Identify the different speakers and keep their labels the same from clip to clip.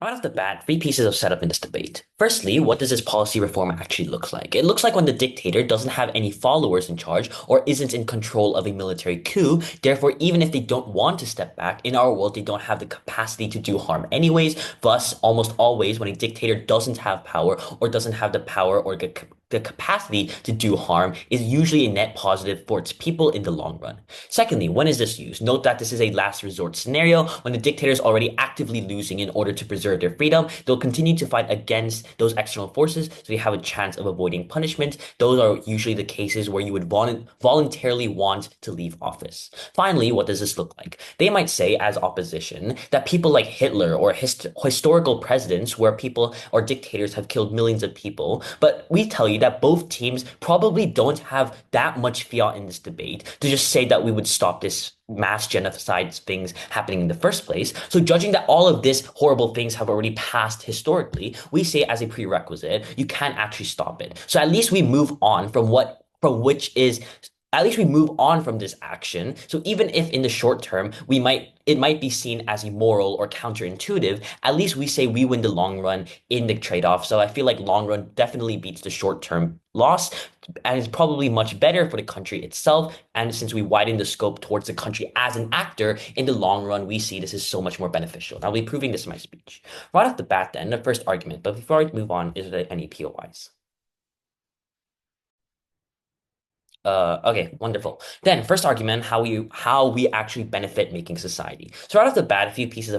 Speaker 1: Right off the bat, three pieces of setup in this debate. Firstly, what does this policy reform actually look like? It looks like when the dictator doesn't have any followers in charge or isn't in control of a military coup. Therefore, even if they don't want to step back, in our world, they don't have the capacity to do harm anyways. Thus, almost always, when a dictator doesn't have power or doesn't have the power or the capacity to do harm is usually a net positive for its people in the long run. Secondly, when is this used? Note that this is a last resort scenario when the dictator is already actively losing in order to preserve their freedom. They'll continue to fight against those external forces so they have a chance of avoiding punishment. Those are usually the cases where you would voluntarily want to leave office. Finally, what does this look like? They might say, as opposition, that people like Hitler or historical presidents where people or dictators have killed millions of people, but we tell you that both teams probably don't have that much fiat in this debate to just say that we would stop this mass genocide things happening in the first place. So judging that all of these horrible things have already passed historically, we say as a prerequisite, you can't actually stop it. So at least we move on from which is at least we move on from this action. So even if in the short term it might be seen as immoral or counterintuitive, at least we say we win the long run in the trade-off. So I feel like long run definitely beats the short term loss and is probably much better for the country itself. And since we widen the scope towards the country as an actor, in the long run, we see this is so much more beneficial. I'll be proving this in my speech. Right off the bat, then, the first argument. But before I move on, is there any POIs? Okay, wonderful. Then, first argument, how we actually benefit making society. So right off the bat, a few pieces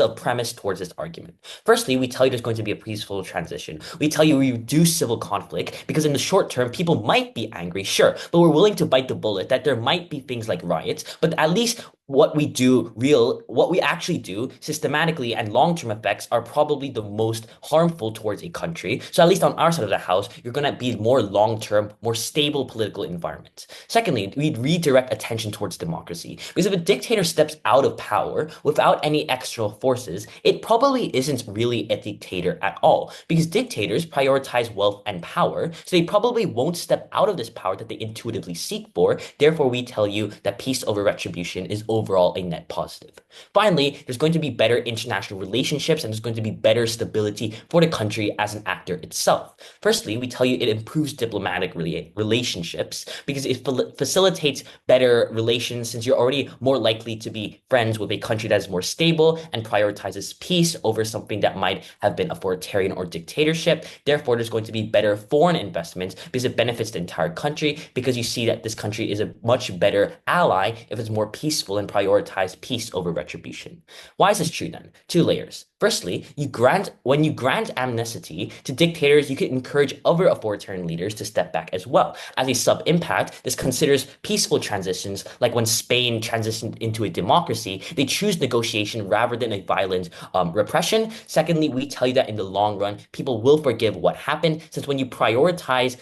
Speaker 1: of premise towards this argument. Firstly, we tell you there's going to be a peaceful transition. We tell you we reduce civil conflict because in the short term, people might be angry, sure, but we're willing to bite the bullet that there might be things like riots, but at least what we actually do systematically and long-term effects are probably the most harmful towards a country. So at least on our side of the house, you're going to be more long-term, more stable political environment. Secondly, we redirect attention towards democracy. Because if a dictator steps out of power without any external forces, it probably isn't really a dictator at all. Because dictators prioritize wealth and power, so they probably won't step out of this power that they intuitively seek for. Therefore, we tell you that peace over retribution is overall a net positive. Finally, there's going to be better international relationships and there's going to be better stability for the country as an actor itself. Firstly, we tell you it improves diplomatic relationships because it facilitates better relations since you're already more likely to be friends with a country that is more stable and prioritizes peace over something that might have been authoritarian or dictatorship. Therefore, there's going to be better foreign investments because it benefits the entire country because you see that this country is a much better ally if it's more peaceful and prioritize peace over retribution. Why is this true then? Two layers. Firstly, when you grant amnesty to dictators, you can encourage other authoritarian leaders to step back as well. As a sub-impact, this considers peaceful transitions, like when Spain transitioned into a democracy, they choose negotiation rather than a violent repression. Secondly, we tell you that in the long run, people will forgive what happened, since when you prioritize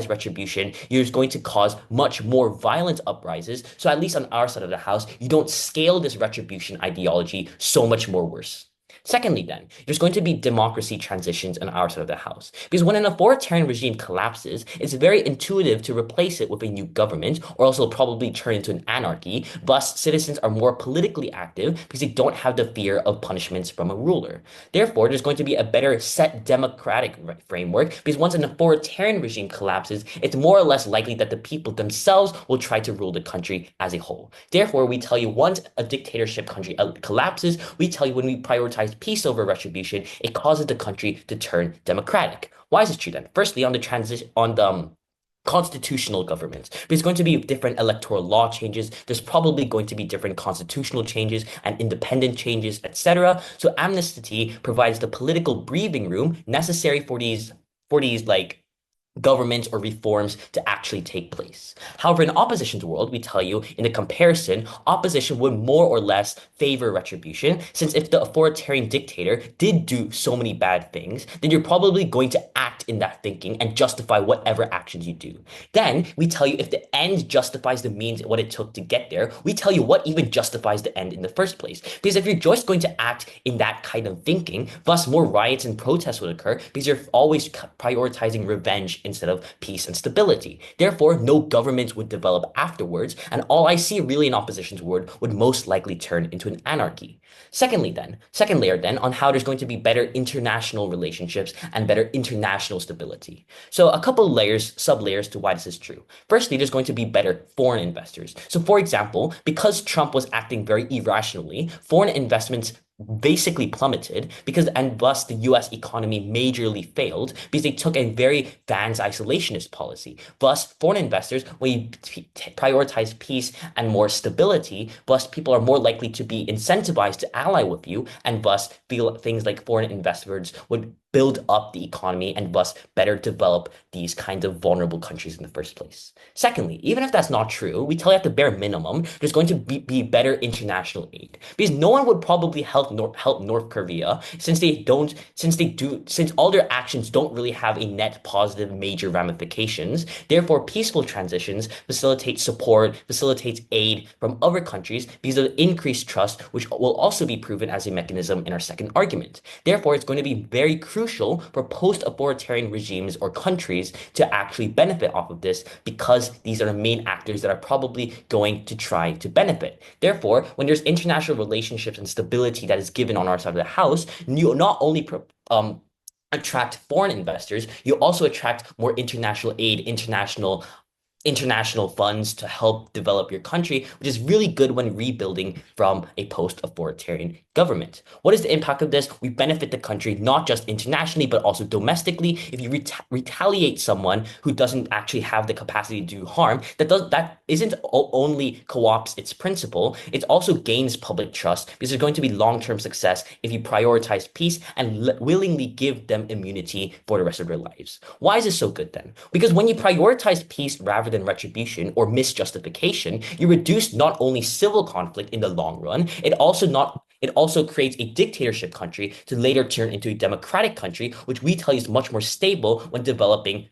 Speaker 1: retribution, you're going to cause much more violent uprisings. So at least on our side of the house, you don't scale this retribution ideology so much more worse. Secondly, then, there's going to be democracy transitions on our side of the house. Because when an authoritarian regime collapses, it's very intuitive to replace it with a new government, or else it'll probably turn into an anarchy. Thus, citizens are more politically active because they don't have the fear of punishments from a ruler. Therefore, there's going to be a better set democratic framework because once an authoritarian regime collapses, it's more or less likely that the people themselves will try to rule the country as a whole. Therefore, we tell you once a dictatorship country collapses, we tell you when we prioritize peace over retribution, it causes the country to turn democratic. Why is this true then? Firstly, on the constitutional government. There's going to be different electoral law changes. There's probably going to be different constitutional changes and independent changes, etc. So amnesty provides the political breathing room necessary for these like governments or reforms to actually take place. However, in opposition's world, we tell you in the comparison, opposition would more or less favor retribution, since if the authoritarian dictator did do so many bad things, then you're probably going to act in that thinking and justify whatever actions you do. Then we tell you if the end justifies the means, what it took to get there, we tell you what even justifies the end in the first place. Because if you're just going to act in that kind of thinking, thus more riots and protests would occur because you're always prioritizing revenge instead of peace and stability. Therefore, no government would develop afterwards, and all I see really in opposition toward would most likely turn into an anarchy. Second layer then on how there's going to be better international relationships and better international stability. So a couple layers, sub-layers to why this is true. Firstly, there's going to be better foreign investors. So for example, because Trump was acting very irrationally, foreign investments basically plummeted because and thus the US economy majorly failed because they took a very Vance isolationist policy. Thus, foreign investors, when you prioritize peace and more stability, thus people are more likely to be incentivized to ally with you, and thus feel things like foreign investors would build up the economy and thus better develop these kinds of vulnerable countries in the first place. Secondly, even if that's not true, we tell you at the bare minimum, there's going to be better international aid because no one would probably help North Korea since all their actions don't really have a net positive major ramifications. Therefore, peaceful transitions facilitate support, facilitates aid from other countries because of increased trust, which will also be proven as a mechanism in our second argument. Therefore, it's going to be very crucial for post-authoritarian regimes or countries to actually benefit off of this because these are the main actors that are probably going to try to benefit. Therefore, when there's international relationships and stability that is given on our side of the house, you not only attract foreign investors, you also attract more international aid, international funds to help develop your country, which is really good when rebuilding from a post-authoritarian government. What is the impact of this? We benefit the country not just internationally, but also domestically. If you retaliate someone who doesn't actually have the capacity to do harm, that isn't only co-ops its principle, it also gains public trust because there's going to be long-term success if you prioritize peace and willingly give them immunity for the rest of their lives. Why is this so good then? Because when you prioritize peace rather than retribution or misjustification, you reduce not only civil conflict in the long run, it also creates a dictatorship country to later turn into a democratic country, which we tell you is much more stable when developing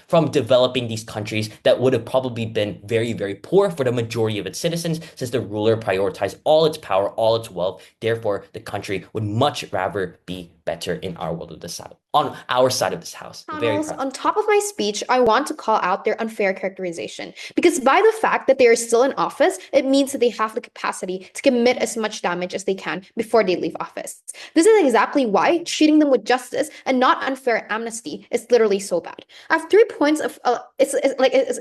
Speaker 1: from developing these countries that would have probably been very, very poor for the majority of its citizens since the ruler prioritized all its power, all its wealth. Therefore, the country would much rather be better in our world of the South, on our side of this house. Very proud.
Speaker 2: On top of my speech, I want to call out their unfair characterization because by the fact that they are still in office, it means that they have the capacity to commit as much damage as they can before they leave office. This is exactly why treating them with justice and not unfair amnesty is literally so bad. I have 3 points of it's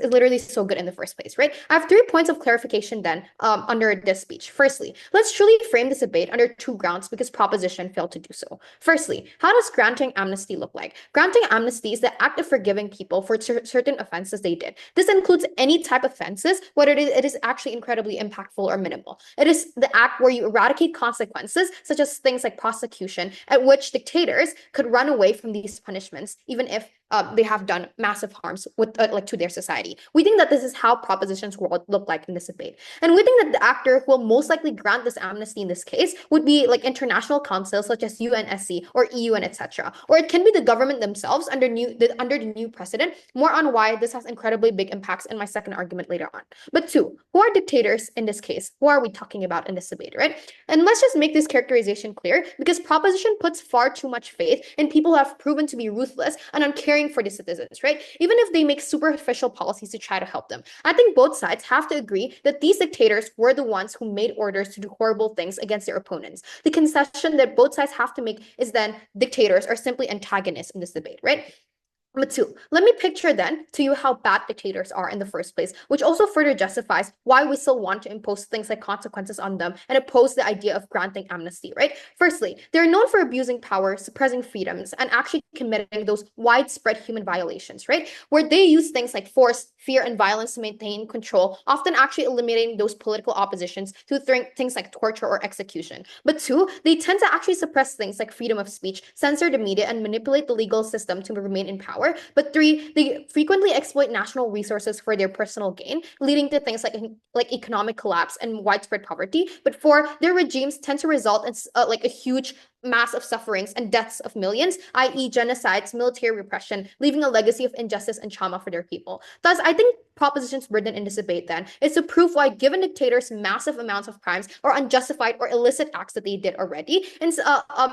Speaker 2: literally so good in the first place, right? I have 3 points of clarification then under this speech. Firstly, let's truly frame this debate under 2 grounds because proposition failed to do so. Firstly, how does granting amnesty look like? Granting amnesty is the act of forgiving people for certain offenses they did. This includes any type of offenses, whether it is actually incredibly impactful or minimal. It is the act where you eradicate consequences, such as things like prosecution, at which dictators could run away from these punishments, even if they have done massive harms to their society. We think that this is how propositions will look like in this debate. And we think that the actor who will most likely grant this amnesty in this case would be like international councils such as UNSC or EU and etc. Or it can be the government themselves under the new president. More on why this has incredibly big impacts in my second argument later on. But 2, who are dictators in this case? Who are we talking about in this debate, right? And let's just make this characterization clear because proposition puts far too much faith in people who have proven to be ruthless and uncaring for the citizens, right? Even if they make superficial policies to try to help them. I think both sides have to agree that these dictators were the ones who made orders to do horrible things against their opponents. The concession that both sides have to make is then dictators are simply antagonists in this debate, right? But 2, let me picture then to you how bad dictators are in the first place, which also further justifies why we still want to impose things like consequences on them and oppose the idea of granting amnesty, right? Firstly, they're known for abusing power, suppressing freedoms, and actually committing those widespread human violations, right? Where they use things like force, fear, and violence to maintain control, often actually eliminating those political oppositions to things like torture or execution. But 2, they tend to actually suppress things like freedom of speech, censor the media, and manipulate the legal system to remain in power. But 3, they frequently exploit national resources for their personal gain, leading to things like economic collapse and widespread poverty. But 4, their regimes tend to result in a huge massive sufferings and deaths of millions, i.e., genocides, military repression, leaving a legacy of injustice and trauma for their people. Thus, I think propositions written in this debate then is to prove why, given dictators massive amounts of crimes or unjustified or illicit acts that they did already, and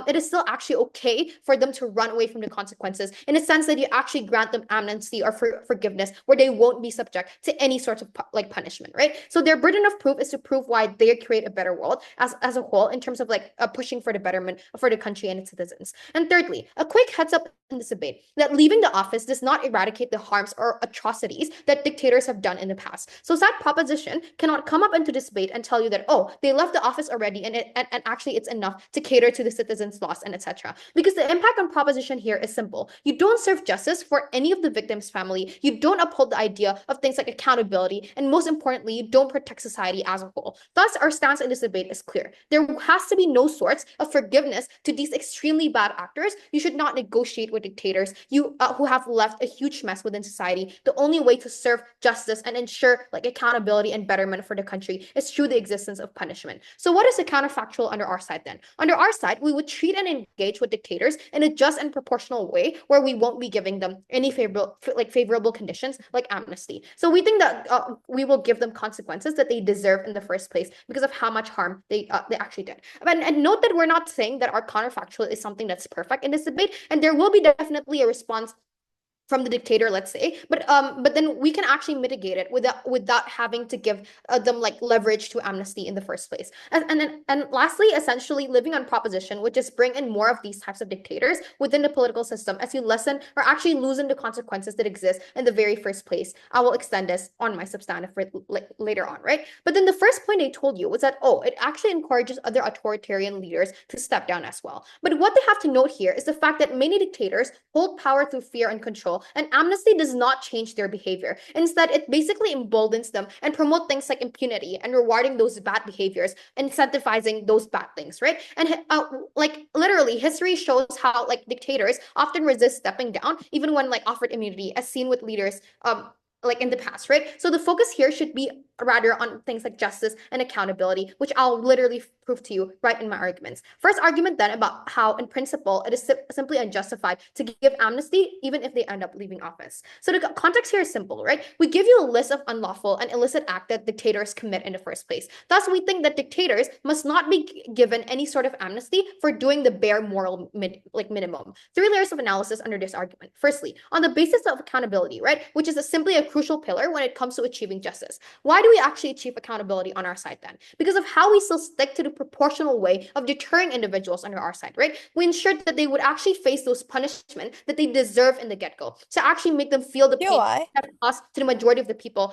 Speaker 2: it is still actually okay for them to run away from the consequences, in a sense that you actually grant them amnesty or forgiveness, where they won't be subject to any sort of like punishment, right? So their burden of proof is to prove why they create a better world as a whole, in terms of like pushing for the betterment for the country and its citizens. And thirdly, a quick heads up in this debate that leaving the office does not eradicate the harms or atrocities that dictators have done in the past. So that proposition cannot come up into this debate and tell you that, oh, they left the office already and actually it's enough to cater to the citizens' loss and etc. Because the impact on proposition here is simple. You don't serve justice for any of the victims' family. You don't uphold the idea of things like accountability. And most importantly, you don't protect society as a whole. Thus, our stance in this debate is clear. There has to be no sorts of forgiveness to these extremely bad actors. You should not negotiate with dictators who have left a huge mess within society. The only way to serve justice and ensure like accountability and betterment for the country is through the existence of punishment. So what is the counterfactual under our side then? Under our side, we would treat and engage with dictators in a just and proportional way where we won't be giving them any favorable conditions like amnesty. So we think that we will give them consequences that they deserve in the first place because of how much harm they actually did. And note that we're not saying that our counterfactual is something that's perfect in this debate, and there will be definitely a response from the dictator, let's say, but then we can actually mitigate it without having to give them like leverage to amnesty in the first place. And lastly, essentially living on proposition would just bring in more of these types of dictators within the political system as you lessen or actually loosen the consequences that exist in the very first place. I will extend this on my substantive later on, right? But then the first point I told you was that, oh, it actually encourages other authoritarian leaders to step down as well. But what they have to note here is the fact that many dictators hold power through fear and control, and amnesty does not change their behavior. Instead, it basically emboldens them and promote things like impunity and rewarding those bad behaviors, incentivizing those bad things, right? And like literally, history shows how like dictators often resist stepping down, even when like offered immunity, as seen with leaders like in the past, right? So the focus here should be rather on things like justice and accountability, which I'll literally prove to you right in my arguments. First argument then about how, in principle, it is simply unjustified to give amnesty even if they end up leaving office. So the context here is simple, right? We give you a list of unlawful and illicit acts that dictators commit in the first place. Thus, we think that dictators must not be given any sort of amnesty for doing the bare moral minimum. Three layers of analysis under this argument. Firstly, on the basis of accountability, right, which is simply a crucial pillar when it comes to achieving justice. Why do we actually achieve accountability on our side then? Because of how we still stick to the proportional way of deterring individuals under our side, right? We ensured that they would actually face those punishment that they deserve in the get-go to actually make them feel the pain that cost to the majority of the people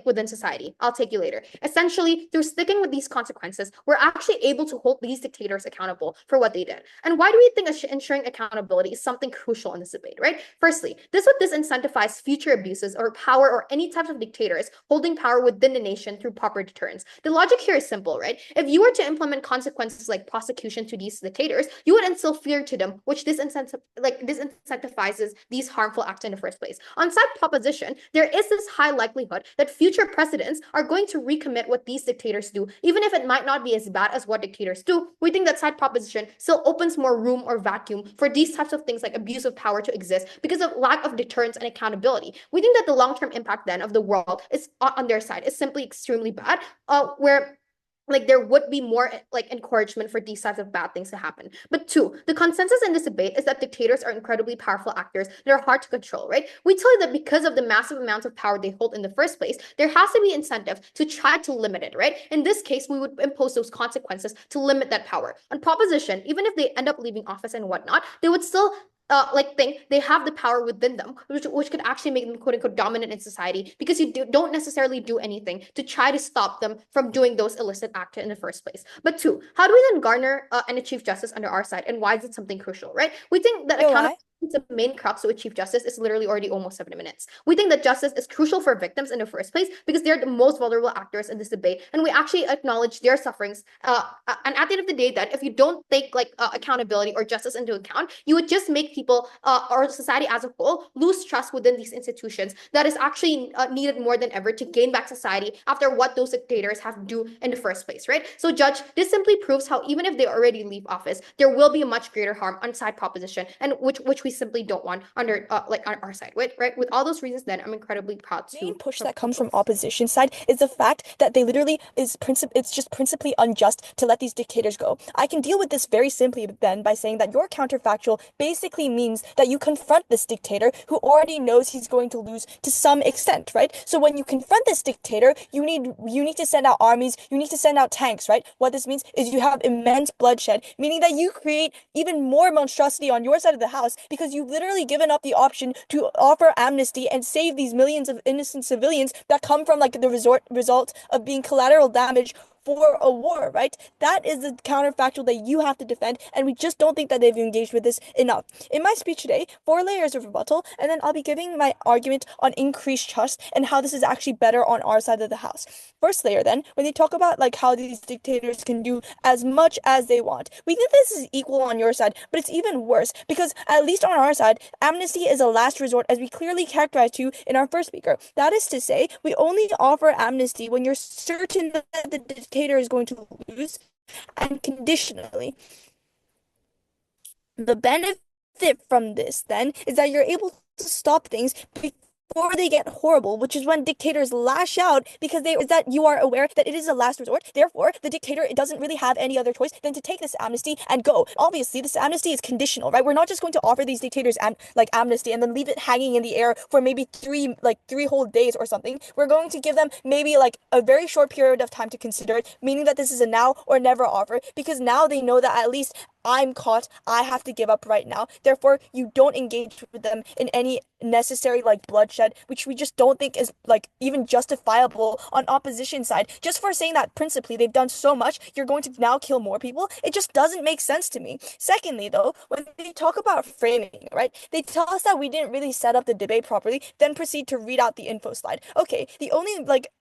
Speaker 2: within society. I'll take you later. Essentially, through sticking with these consequences, we're actually able to hold these dictators accountable for what they did. And why do we think ensuring accountability is something crucial in this debate, right? Firstly, this would disincentivize future abuses or power or any types of dictators holding power within the nation through proper deterrence. The logic here is simple, right? If you were to implement consequences like prosecution to these dictators, you would instill fear to them, which disincentivizes these harmful acts in the first place. On side proposition, there is this high likelihood that future presidents are going to recommit what these dictators do, even if it might not be as bad as what dictators do. We think that side proposition still opens more room or vacuum for these types of things like abuse of power to exist because of lack of deterrence and accountability. We think that the long-term impact then of the world is on their side is simply extremely bad, where like there would be more like encouragement for these types of bad things to happen. But two, the consensus in this debate is that dictators are incredibly powerful actors that are hard to control, right? We tell you that because of the massive amounts of power they hold in the first place, there has to be incentive to try to limit it, right? In this case, we would impose those consequences to limit that power. On proposition, even if they end up leaving office and whatnot, they would still think they have the power within them, which could actually make them quote unquote dominant in society, because you don't necessarily do anything to try to stop them from doing those illicit acts in the first place. But two, how do we then garner and achieve justice under our side, and why is it something crucial, right? We think that accountability the main crux to achieve justice is literally already almost 70 minutes. We think that justice is crucial for victims in the first place because they're the most vulnerable actors in this debate, and we actually acknowledge their sufferings. And at the end of the day, that if you don't take accountability or justice into account, you would just make people or society as a whole lose trust within these institutions that is actually needed more than ever to gain back society after what those dictators have do in the first place, right? So, Judge, this simply proves how even if they already leave office, there will be a much greater harm on side proposition, and which we simply don't want under on our side. Right? With all those reasons, then I'm incredibly proud to
Speaker 3: main push that comes from opposition side is the fact that they literally it's just principally unjust to let these dictators go. I can deal with this very simply then by saying that your counterfactual basically means that you confront this dictator who already knows he's going to lose to some extent, right? So when you confront this dictator, you need to send out armies, you need to send out tanks, right? What this means is you have immense bloodshed, meaning that you create even more monstrosity on your side of the house because you've literally given up the option to offer amnesty and save these millions of innocent civilians that come from like the result of being collateral damage for a war, right? That is the counterfactual that you have to defend, and we just don't think that they've engaged with this enough. In my speech today, 4 layers of rebuttal, and then I'll be giving my argument on increased trust and how this is actually better on our side of the house. First layer, then, when they talk about like how these dictators can do as much as they want, we think this is equal on your side, but it's even worse because at least on our side, amnesty is a last resort, as we clearly characterized to in our first speaker. That is to say, we only offer amnesty when you're certain that the dictator is going to lose, and conditionally. The benefit from this then is that you're able to stop things before they get horrible, which is when dictators lash out because is that you are aware that it is a last resort. Therefore, the dictator doesn't really have any other choice than to take this amnesty and go. Obviously, this amnesty is conditional, right? We're not just going to offer these dictators amnesty and then leave it hanging in the air for maybe three whole days or something. We're going to give them maybe like a very short period of time to consider it, meaning that this is a now or never offer because now they know that at least I'm caught, I have to give up right now. Therefore, you don't engage with them in any necessary like bloodshed, which we just don't think is like even justifiable on opposition side. Just for saying that principally they've done so much, you're going to now kill more people. It just doesn't make sense to me. Secondly, though, when they talk about framing, right, they tell us that we didn't really set up the debate properly, then proceed to read out the info slide. Okay,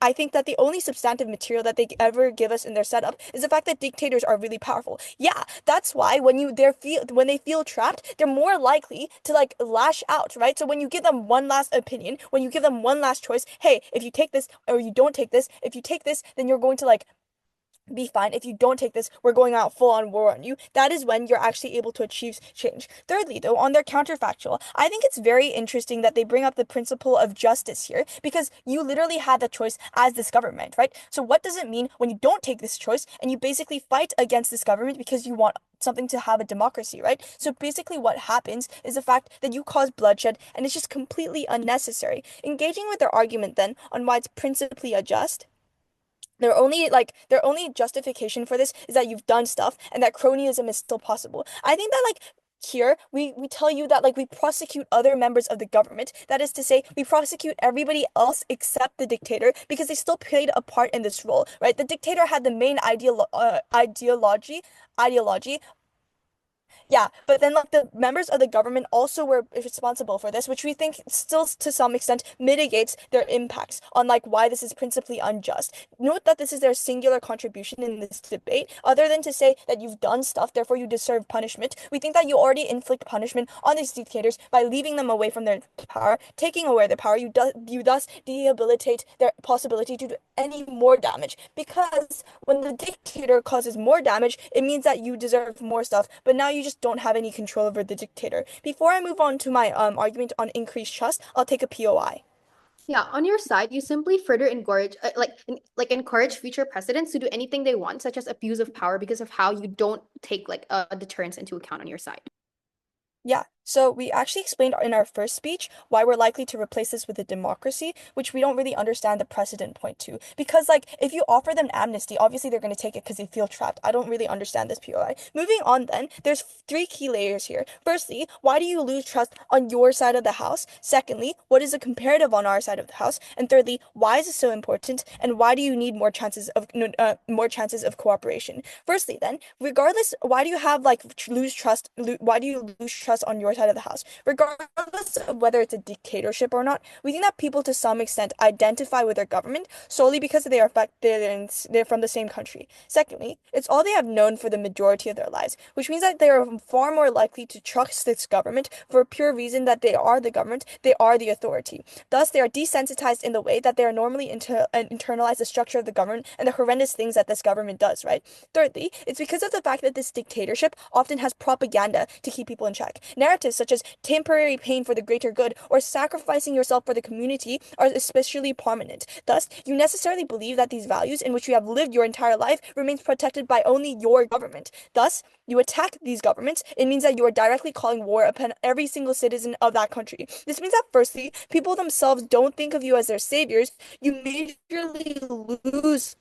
Speaker 3: I think that the only substantive material that they ever give us in their setup is the fact that dictators are really powerful. Yeah, that's why when they feel trapped, they're more likely to like lash out, right? So when you give them one last opinion, when you give them one last choice, hey, if you take this or you don't take this, if you take this, then you're going to like be fine. If you don't take this, we're going out full on war on you. That is when you're actually able to achieve change. Thirdly, though, on their counterfactual, I think it's very interesting that they bring up the principle of justice here because you literally had the choice as this government, right? So what does it mean when you don't take this choice and you basically fight against this government because you want something to have a democracy, right? So basically what happens is the fact that you cause bloodshed and it's just completely unnecessary. Engaging with their argument then on why it's principally a just, their only justification for this is that you've done stuff and that cronyism is still possible. I think that like here we tell you that like we prosecute other members of the government. That is to say, we prosecute everybody else except the dictator because they still played a part in this role, right? The dictator had the main ideology. Yeah, but then like the members of the government also were responsible for this, which we think still to some extent mitigates their impacts on like why this is principally unjust. Note that this is their singular contribution in this debate, other than to say that you've done stuff, therefore you deserve punishment. We think that you already inflict punishment on these dictators by leaving them away from their power, taking away their power. You thus rehabilitate their possibility to do any more damage. Because when the dictator causes more damage, it means that you deserve more stuff, but now you just don't have any control over the dictator. Before I move on to my argument on increased trust, I'll take a POI.
Speaker 2: Yeah, on your side, you simply further encourage encourage future presidents to do anything they want, such as abuse of power, because of how you don't take like a deterrence into account on your side.
Speaker 3: Yeah, so we actually explained in our first speech why we're likely to replace this with a democracy, which we don't really understand the precedent point to. Because, like, if you offer them amnesty, obviously they're going to take it because they feel trapped. I don't really understand this POI. Moving on, then, there's three key layers here. Firstly, why do you lose trust on your side of the house? Secondly, what is the comparative on our side of the house? And thirdly, why is this so important? And why do you need more chances of cooperation? Firstly, then, regardless, why do you have like lose trust? Why do you lose trust on your side of the house. Regardless of whether it's a dictatorship or not, we think that people to some extent identify with their government solely because they are affected and they're from the same country. Secondly, it's all they have known for the majority of their lives, which means that they are far more likely to trust this government for a pure reason that they are the government, they are the authority. Thus, they are desensitized in the way that they are normally internalize the structure of the government and the horrendous things that this government does, right? Thirdly, it's because of the fact that this dictatorship often has propaganda to keep people in check. Narratives such as temporary pain for the greater good or sacrificing yourself for the community are especially prominent. Thus, you necessarily believe that these values in which you have lived your entire life remains protected by only your government. Thus, you attack these governments. It means that you are directly calling war upon every single citizen of that country. This means that firstly, people themselves don't think of you as their saviors. You majorly lose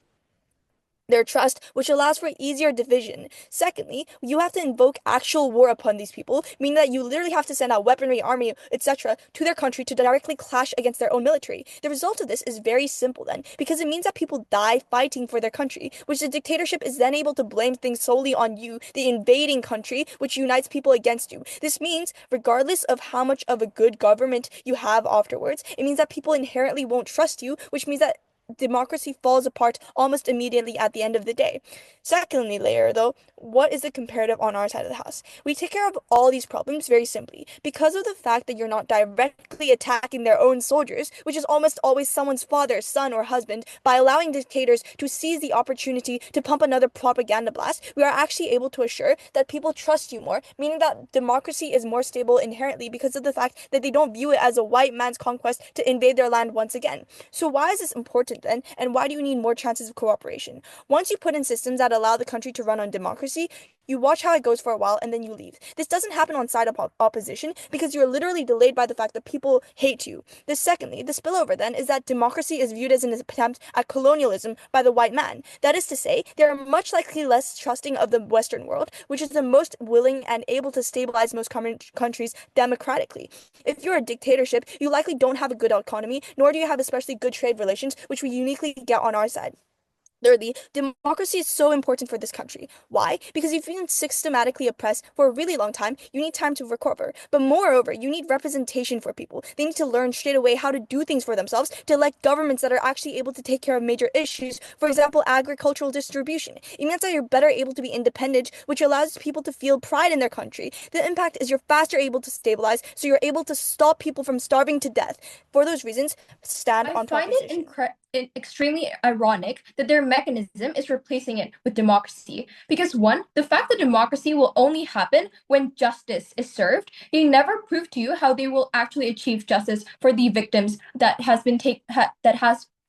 Speaker 3: their trust, which allows for easier division. Secondly, you have to invoke actual war upon these people, meaning that you literally have to send out weaponry, army, etc., to their country to directly clash against their own military. The result of this is very simple then, because it means that people die fighting for their country, which the dictatorship is then able to blame things solely on you, the invading country, which unites people against you. This means, regardless of how much of a good government you have afterwards, it means that people inherently won't trust you, which means that democracy falls apart almost immediately at the end of the day. Secondly, layer though, what is the comparative on our side of the house? We take care of all these problems very simply because of the fact that you're not directly attacking their own soldiers, which is almost always someone's father, son, or husband. By allowing dictators to seize the opportunity to pump another propaganda blast, we are actually able to assure that people trust you more, meaning that democracy is more stable inherently because of the fact that they don't view it as a white man's conquest to invade their land once again. So why is this important then, and why do you need more chances of cooperation? Once you put in systems that allow the country to run on democracy, you watch how it goes for a while and then you leave. This doesn't happen on side of opposition because you're literally delayed by the fact that people hate you. Secondly, the spillover then is that democracy is viewed as an attempt at colonialism by the white man. That is to say, they are much likely less trusting of the Western world, which is the most willing and able to stabilize most countries democratically. If you're a dictatorship, you likely don't have a good economy, nor do you have especially good trade relations, which we uniquely get on our side. Thirdly, democracy is so important for this country. Why? Because you've been systematically oppressed for a really long time. You need time to recover. But moreover, you need representation for people. They need to learn straight away how to do things for themselves, to elect governments that are actually able to take care of major issues. For example, agricultural distribution. It means that you're better able to be independent, which allows people to feel pride in their country. The impact is you're faster able to stabilize, so you're able to stop people from starving to death. For those reasons, stand on proposition.
Speaker 4: I find it extremely ironic that their mechanism is replacing it with democracy. Because one, the fact that democracy will only happen when justice is served, they never prove to you how they will actually achieve justice for the victims that has been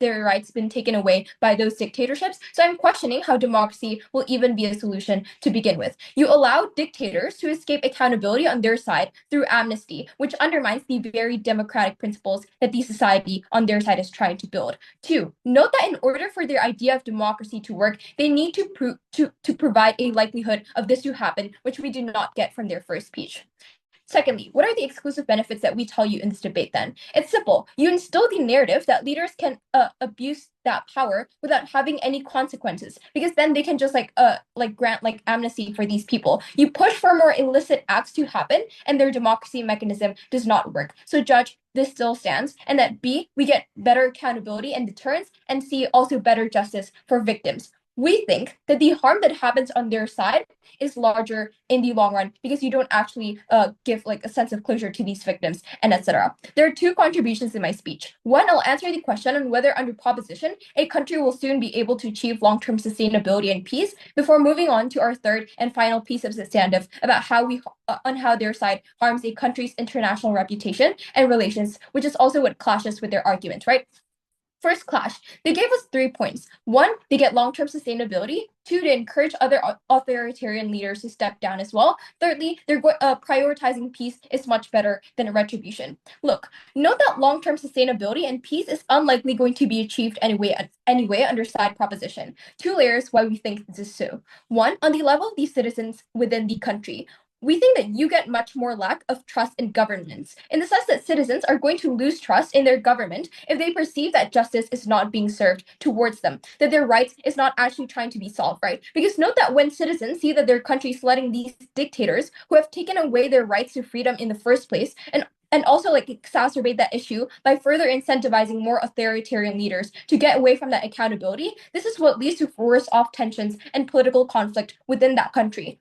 Speaker 4: their rights been taken away by those dictatorships. So I'm questioning how democracy will even be a solution to begin with. You allow dictators to escape accountability on their side through amnesty, which undermines the very democratic principles that the society on their side is trying to build. Two, note that in order for their idea of democracy to work, they need to provide a likelihood of this to happen, which we do not get from their first speech. Secondly, what are the exclusive benefits that we tell you in this debate then? It's simple. You instill the narrative that leaders can abuse that power without having any consequences, because then they can just grant amnesty for these people. You push for more illicit acts to happen and their democracy mechanism does not work. So judge, this still stands, and that B, we get better accountability and deterrence, and C, also better justice for victims. We think that the harm that happens on their side is larger in the long run because you don't actually give a sense of closure to these victims and etc. There are two contributions in my speech. One, I'll answer the question on whether under proposition a country will soon be able to achieve long-term sustainability and peace before moving on to our third and final piece of substantive about how their side harms a country's international reputation and relations, which is also what clashes with their argument, right? First clash, they gave us 3 points. One, they get long-term sustainability. Two, they encourage other authoritarian leaders to step down as well. Thirdly, they're prioritizing peace is much better than retribution. Look, note that long-term sustainability and peace is unlikely going to be achieved anyway under side proposition. Two layers why we think this is so. One, on the level of the citizens within the country. we think that you get much more lack of trust in governments, in the sense that citizens are going to lose trust in their government if they perceive that justice is not being served towards them, that their rights is not actually trying to be solved, right? Because note that when citizens see that their country's letting these dictators who have taken away their rights to freedom in the first place, and also like exacerbate that issue by further incentivizing more authoritarian leaders to get away from that accountability, this is what leads to worse off tensions and political conflict within that country.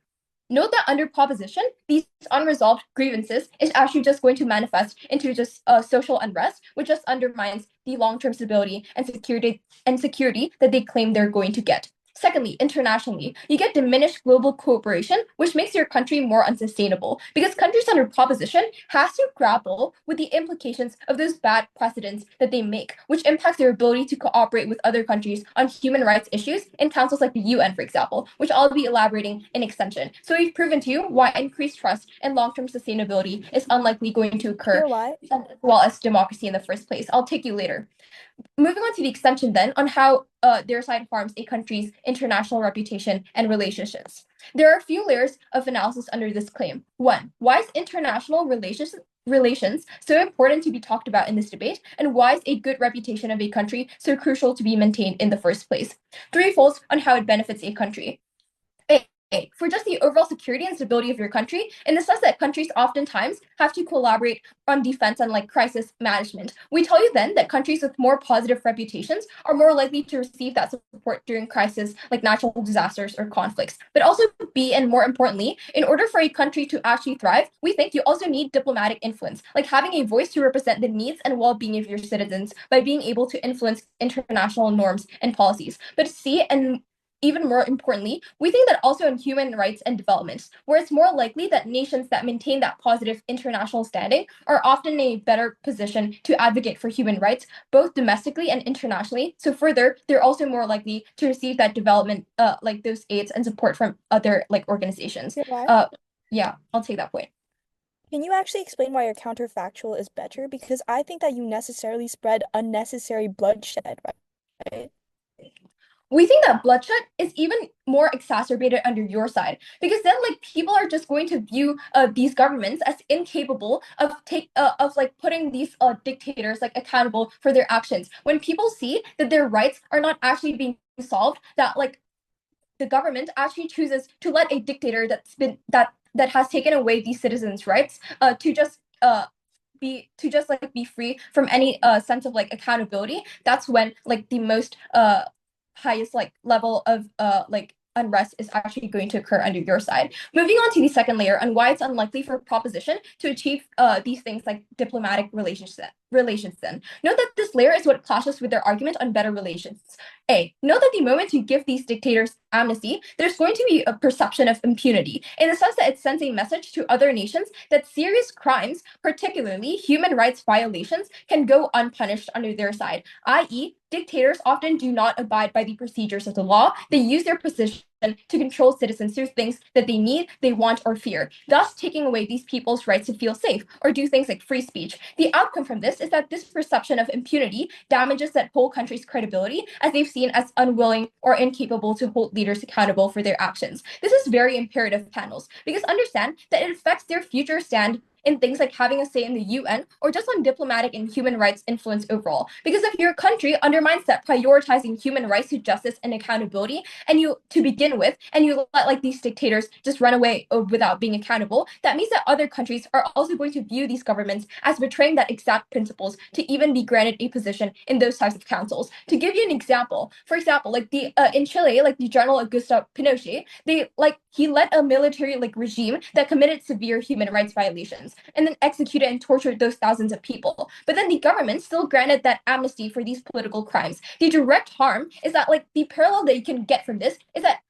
Speaker 4: Note that under proposition, these unresolved grievances is actually just going to manifest into just social unrest, which just undermines the long-term stability and security that they claim they're going to get. Secondly, internationally, you get diminished global cooperation, which makes your country more unsustainable because countries under proposition has to grapple with the implications of those bad precedents that they make, which impacts their ability to cooperate with other countries on human rights issues in councils like the UN, for example, which I'll be elaborating in extension. So we've proven to you why increased trust and long-term sustainability is unlikely going to occur,
Speaker 3: Hear why?
Speaker 4: as well as democracy in the first place. I'll take you later. Moving on to the extension then on how their side harms a country's international reputation and relationships. There are a few layers of analysis under this claim. One, why is international relations so important to be talked about in this debate, and why is a good reputation of a country so crucial to be maintained in the first place? Threefold on how it benefits a country. For just the overall security and stability of your country, in the sense that countries oftentimes have to collaborate on defense and like crisis management. We tell you then that countries with more positive reputations are more likely to receive that support during crises like natural disasters or conflicts. But also B, and more importantly, in order for a country to actually thrive, we think you also need diplomatic influence, like having a voice to represent the needs and well-being of your citizens by being able to influence international norms and policies. But C, and even more importantly, we think that also in human rights and development, where it's more likely that nations that maintain that positive international standing are often in a better position to advocate for human rights, both domestically and internationally. So further, they're also more likely to receive that development, like those aids and support from other like organizations.
Speaker 3: Hear why?
Speaker 4: Yeah, I'll take that point.
Speaker 3: Can you actually explain why your counterfactual is better? Because I think that you necessarily spread unnecessary bloodshed, right?
Speaker 4: We think that bloodshed is even more exacerbated under your side because then like people are just going to view these governments as incapable of like putting these dictators like accountable for their actions when people see that their rights are not actually being solved, that like the government actually chooses to let a dictator that has taken away these citizens' rights to just be free from any sense of like accountability. That's when like the most highest like level of like unrest is actually going to occur under your side. Moving on to the second layer on why it's unlikely for proposition to achieve these things like diplomatic relations then. Note that this layer is what clashes with their argument on better relations. Note that the moment you give these dictators amnesty, there's going to be a perception of impunity in the sense that it sends a message to other nations that serious crimes, particularly human rights violations, can go unpunished under their side, i.e., dictators often do not abide by the procedures of the law. They use their position to control citizens through things that they need, they want, or fear, thus taking away these people's rights to feel safe or do things like free speech. The outcome from this is that this perception of impunity damages that whole country's credibility as they've seen as unwilling or incapable to hold leaders accountable for their actions. This is very imperative, panels, because understand that it affects their future stand in things like having a say in the UN or just on diplomatic and human rights influence overall. Because if your country undermines that prioritizing human rights to justice and accountability, and you to begin with, and you let like these dictators just run away without being accountable, that means that other countries are also going to view these governments as betraying that exact principles to even be granted a position in those types of councils. To give you an example, for example, like the in Chile, like the General Augusto Pinochet, he led a military like regime that committed severe human rights violations and then executed and tortured those thousands of people. But then the government still granted that amnesty for these political crimes. The direct harm is that like the parallel that you can get from this is that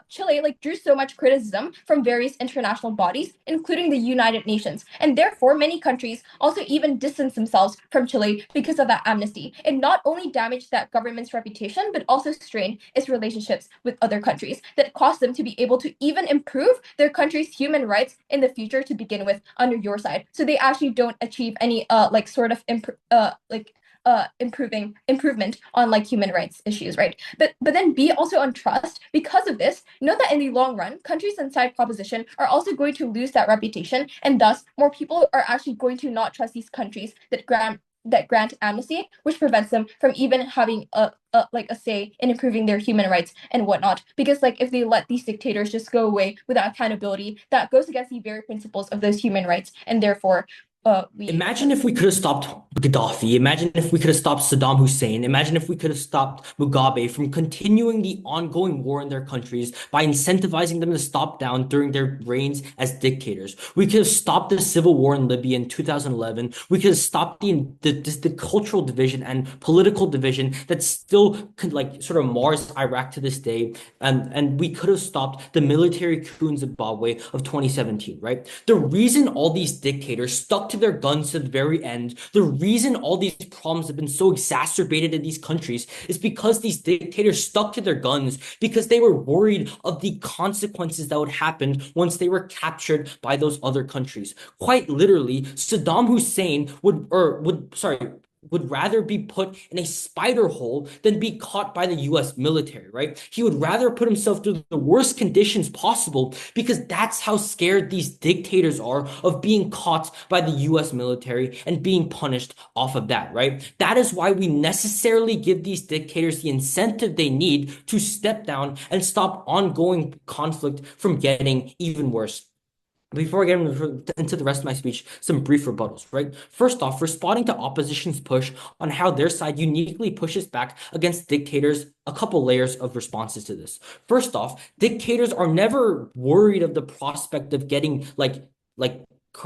Speaker 4: Chile like drew so much criticism from various international bodies, including the United Nations, and therefore many countries also even distanced themselves from Chile because of that amnesty. It not only damaged that government's reputation, but also strained its relationships with other countries that caused them to be able to even improve their country's human rights in the future to begin with under your side. So they actually don't achieve any like sort of improvement on like human rights issues, right? But then B, also on trust, because of this, Note that in the long run, countries inside proposition are also going to lose that reputation, and thus more people are actually going to not trust these countries that grant amnesty, which prevents them from even having a say in improving their human rights and whatnot. Because like if they let these dictators just go away without accountability, that goes against the very principles of those human rights, and therefore
Speaker 5: Imagine if we could have stopped Gaddafi. Imagine if we could have stopped Saddam Hussein. Imagine if we could have stopped Mugabe from continuing the ongoing war in their countries by incentivizing them to stop down during their reigns as dictators. We could have stopped the civil war in Libya in 2011. We could have stopped the cultural division and political division that still could like sort of mars Iraq to this day. And we could have stopped the military coup in Zimbabwe of 2017, right? The reason all these dictators stuck to their guns to the very end, the reason all these problems have been so exacerbated in these countries is because these dictators stuck to their guns because they were worried of the consequences that would happen once they were captured by those other countries. Quite literally, Saddam Hussein would rather be put in a spider hole than be caught by the US military, right? He would rather put himself through the worst conditions possible because that's how scared these dictators are of being caught by the US military and being punished off of that, right? That is why we necessarily give these dictators the incentive they need to step down and stop ongoing conflict from getting even worse. Before I get into the rest of my speech, some brief rebuttals, right? First off, responding to opposition's push on how their side uniquely pushes back against dictators, a couple layers of responses to this. First off, dictators are never worried of the prospect of getting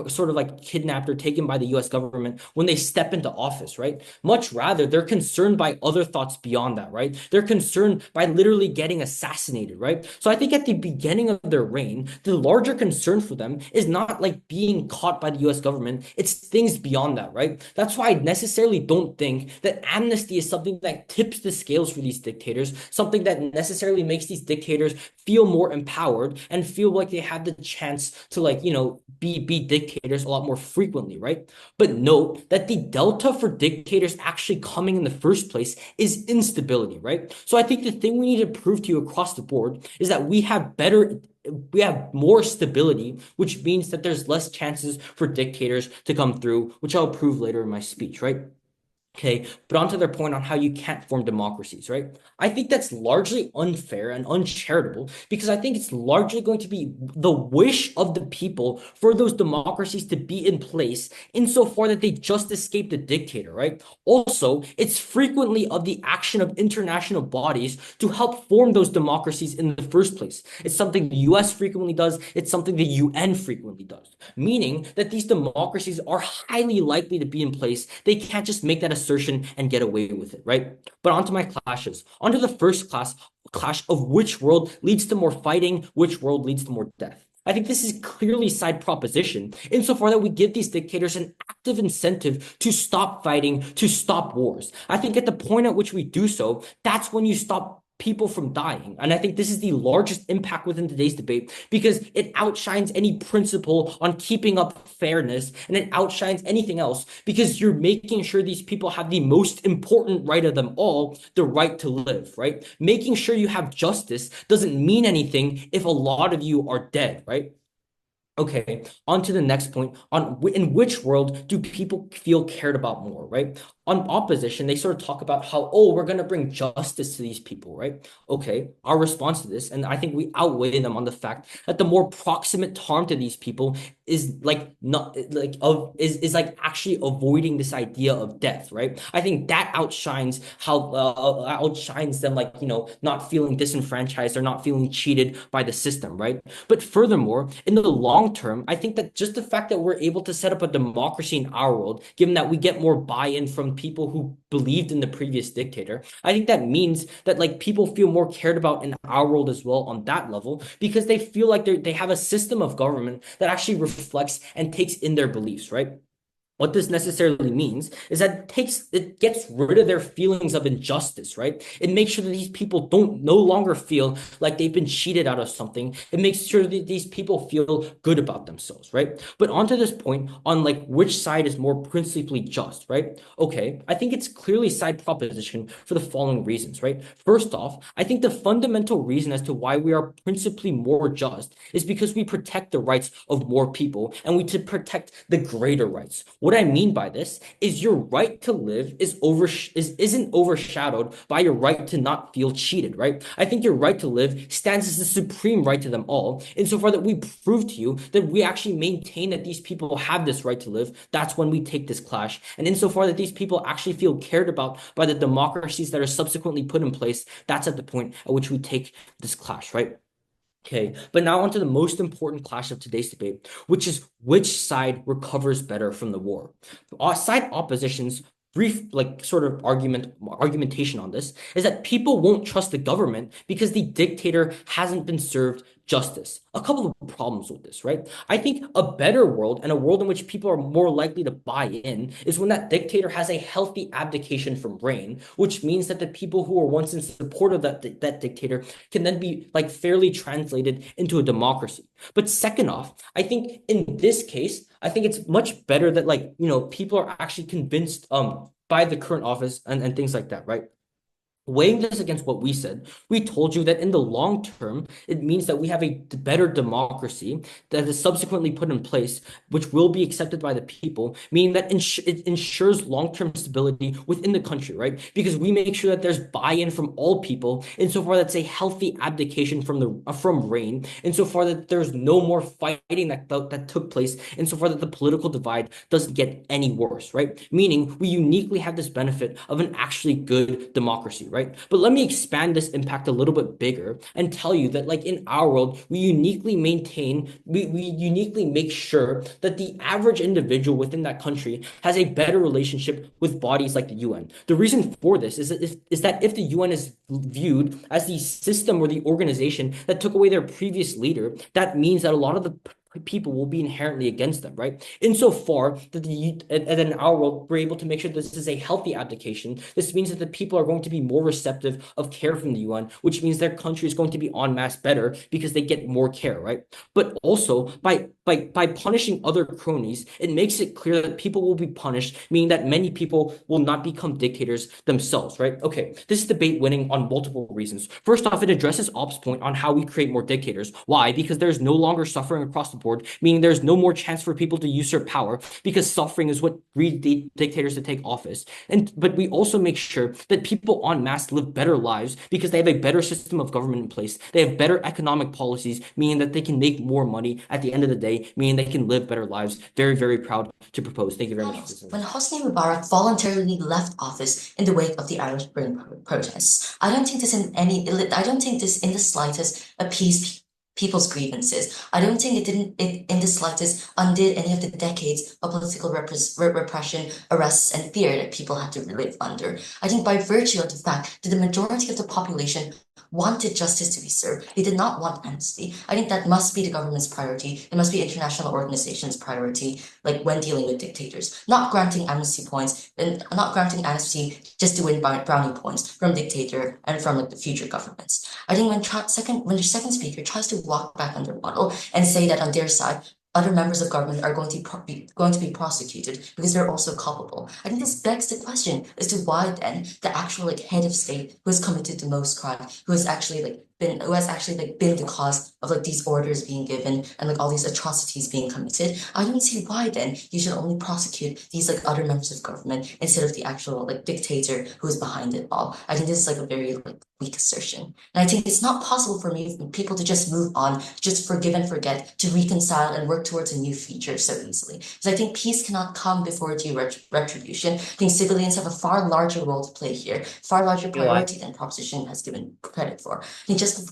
Speaker 5: sort of like kidnapped or taken by the US government when they step into office, right? Much rather, they're concerned by other thoughts beyond that, right? They're concerned by literally getting assassinated, right? So I think at the beginning of their reign, the larger concern for them is not like being caught by the US government, it's things beyond that, right? That's why I necessarily don't think that amnesty is something that tips the scales for these dictators, something that necessarily makes these dictators feel more empowered and feel like they have the chance to be dictators a lot more frequently, right? But note that the delta for dictators actually coming in the first place is instability, right? So I think the thing we need to prove to you across the board is that we have more stability, which means that there's less chances for dictators to come through, which I'll prove later in my speech, right? Okay, but on to their point on how you can't form democracies, right? I think that's largely unfair and uncharitable because I think it's largely going to be the wish of the people for those democracies to be in place insofar that they just escaped a dictator, right? Also, it's frequently of the action of international bodies to help form those democracies in the first place. It's something the US frequently does, it's something the UN frequently does, meaning that these democracies are highly likely to be in place. They can't just make that assertion and get away with it, right? But onto my clashes. Onto the first clash of which world leads to more fighting, which world leads to more death. I think this is clearly side proposition insofar that we give these dictators an active incentive to stop fighting, to stop wars. I think at the point at which we do so, that's when you stop people from dying. And I think this is the largest impact within today's debate because it outshines any principle on keeping up fairness and it outshines anything else because you're making sure these people have the most important right of them all, the right to live, right? Making sure you have justice doesn't mean anything if a lot of you are dead, right? Okay, on to the next point in which world do people feel cared about more, right? On opposition, they sort of talk about how, oh, we're going to bring justice to these people, right? Okay, our response to this, and I think we outweigh them on the fact that the more proximate harm to these people is actually avoiding this idea of death, right? I think that outshines them, not feeling disenfranchised or not feeling cheated by the system, right? But furthermore, in the long term, I think that just the fact that we're able to set up a democracy in our world, given that we get more buy-in from people who believed in the previous dictator, I think that means that people feel more cared about in our world as well on that level because they feel like they have a system of government that actually reflects and takes in their beliefs, right? What this necessarily means is that it gets rid of their feelings of injustice, right? It makes sure that these people don't no longer feel like they've been cheated out of something. It makes sure that these people feel good about themselves, right? But onto this point on like which side is more principally just, right? Okay, I think it's clearly side proposition for the following reasons, right? First off, I think the fundamental reason as to why we are principally more just is because we protect the rights of more people and we to protect the greater rights. What I mean by this is your right to live isn't overshadowed by your right to not feel cheated, right? I think your right to live stands as the supreme right to them all, insofar that we prove to you that we actually maintain that these people have this right to live. That's when we take this clash. And insofar that these people actually feel cared about by the democracies that are subsequently put in place, that's at the point at which we take this clash, right? Okay, but now onto the most important clash of today's debate, which is which side recovers better from the war. Side opposition's brief, like sort of argumentation on this is that people won't trust the government because the dictator hasn't been served justice. A couple of problems with this, right? I think a better world and a world in which people are more likely to buy in is when that dictator has a healthy abdication from reign, which means that the people who were once in support of that dictator can then be like fairly translated into a democracy. But second off, I think in this case, I think it's much better that like, people are actually convinced by the current office and things like that, right? Weighing this against what we said, we told you that in the long term, it means that we have a better democracy that is subsequently put in place, which will be accepted by the people, meaning that it ensures long-term stability within the country, right? Because we make sure that there's buy-in from all people, insofar that's a healthy abdication from reign, insofar that there's no more fighting that took place, insofar that the political divide doesn't get any worse, right? Meaning we uniquely have this benefit of an actually good democracy, right? But let me expand this impact a little bit bigger and tell you that like in our world, we uniquely make sure that the average individual within that country has a better relationship with bodies like the UN. The reason for this is that if the UN is viewed as the system or the organization that took away their previous leader, that means that a lot of the people will be inherently against them, right? Insofar that in our world, we're able to make sure this is a healthy abdication. This means that the people are going to be more receptive of care from the UN, which means their country is going to be en masse better because they get more care, right? But also by punishing other cronies, it makes it clear that people will be punished, meaning that many people will not become dictators themselves, right? Okay, this is debate winning on multiple reasons. First off, it addresses Op's point on how we create more dictators. Why? Because there's no longer suffering across the board, meaning there's no more chance for people to usurp power because suffering is what breeds the dictators to take office. But we also make sure that people en masse live better lives because they have a better system of government in place. They have better economic policies, meaning that they can make more money at the end of the day, meaning they can live better lives. Very, very proud to propose. Thank you very much.
Speaker 6: When Hosni Mubarak voluntarily left office in the wake of the Arab Spring protests, I don't think this in the slightest appeased people's grievances. I don't think it in the slightest undid any of the decades of political repression, arrests, and fear that people had to live under. I think by virtue of the fact that the majority of the population wanted justice to be served, they did not want amnesty. I think that must be the government's priority. It must be international organizations' priority, like when dealing with dictators. Not granting amnesty points and not granting amnesty just to win brownie points from dictator and from like the future governments. I think when the second speaker tries to walk back on their model and say that on their side, other members of government are going to be prosecuted because they're also culpable. I think this begs the question as to why then the actual like head of state who has committed the most crime, who has actually been the cause of like these orders being given and like all these atrocities being committed, I don't see why then you should only prosecute these like other members of government instead of the actual like dictator who is behind it all. I think this is like a very like weak assertion. And I think it's not possible for people to just move on, just forgive and forget, to reconcile and work towards a new future so easily. Because I think peace cannot come before due retribution. I think civilians have a far larger role to play here, far larger priority than proposition has given credit for. I think just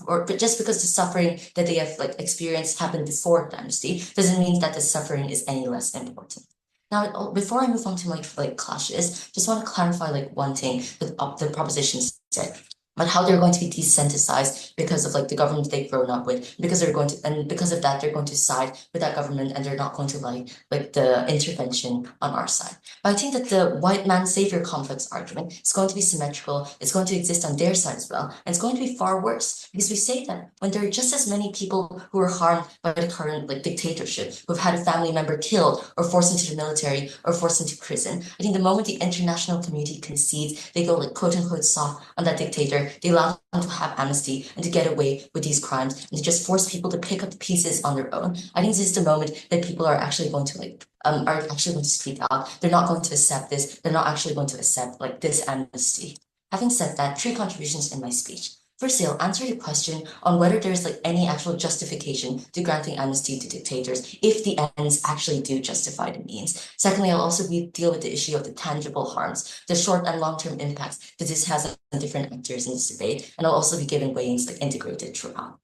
Speaker 6: because the suffering that they have like experienced happened before the amnesty doesn't mean that the suffering is any less important. Now, before I move on to my like clashes, just want to clarify like one thing that the proposition said. but how they're going to be desensitized because of like the government they've grown up with, because they're going to, and because of that, they're going to side with that government and they're not going to like the intervention on our side. But I think that the white man savior complex argument is going to be symmetrical, it's going to exist on their side as well, and it's going to be far worse because we say that when there are just as many people who are harmed by the current like dictatorship, who've had a family member killed or forced into the military or forced into prison, I think the moment the international community concedes, they go like quote unquote soft on that dictator, they allow them to have amnesty and to get away with these crimes and to just force people to pick up the pieces on their own. I think this is the moment that people are actually going to are actually going to speak out. They're not going to accept this. They're not actually going to accept like this amnesty. Having said that, 3 contributions in my speech. Firstly, I'll answer the question on whether there's like any actual justification to granting amnesty to dictators if the ends actually do justify the means. Secondly, I'll also deal with the issue of the tangible harms, the short and long-term impacts that this has on different actors in this debate, and I'll also be giving weighings like integrated throughout.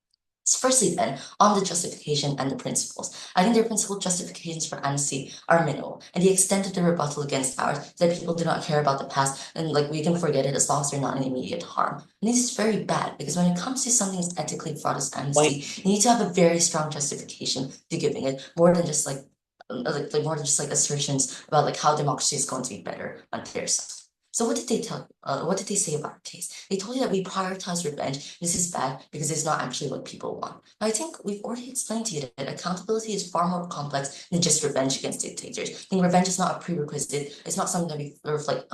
Speaker 6: Firstly, then, on the justification and the principles. I think their principal justifications for amnesty are minimal, and the extent of the rebuttal against ours is that people do not care about the past, and like we can forget it as long as they're not in immediate harm. And this is very bad because when it comes to something as ethically fraught as amnesty, you need to have a very strong justification to giving it, more than just more than just like assertions about like how democracy is going to be better on their side. So what did they tell you? What did they say about our case? They told you that we prioritize revenge. This is bad because it's not actually what people want. But I think we've already explained to you that accountability is far more complex than just revenge against dictators. I think revenge is not a prerequisite. It's not something that we're like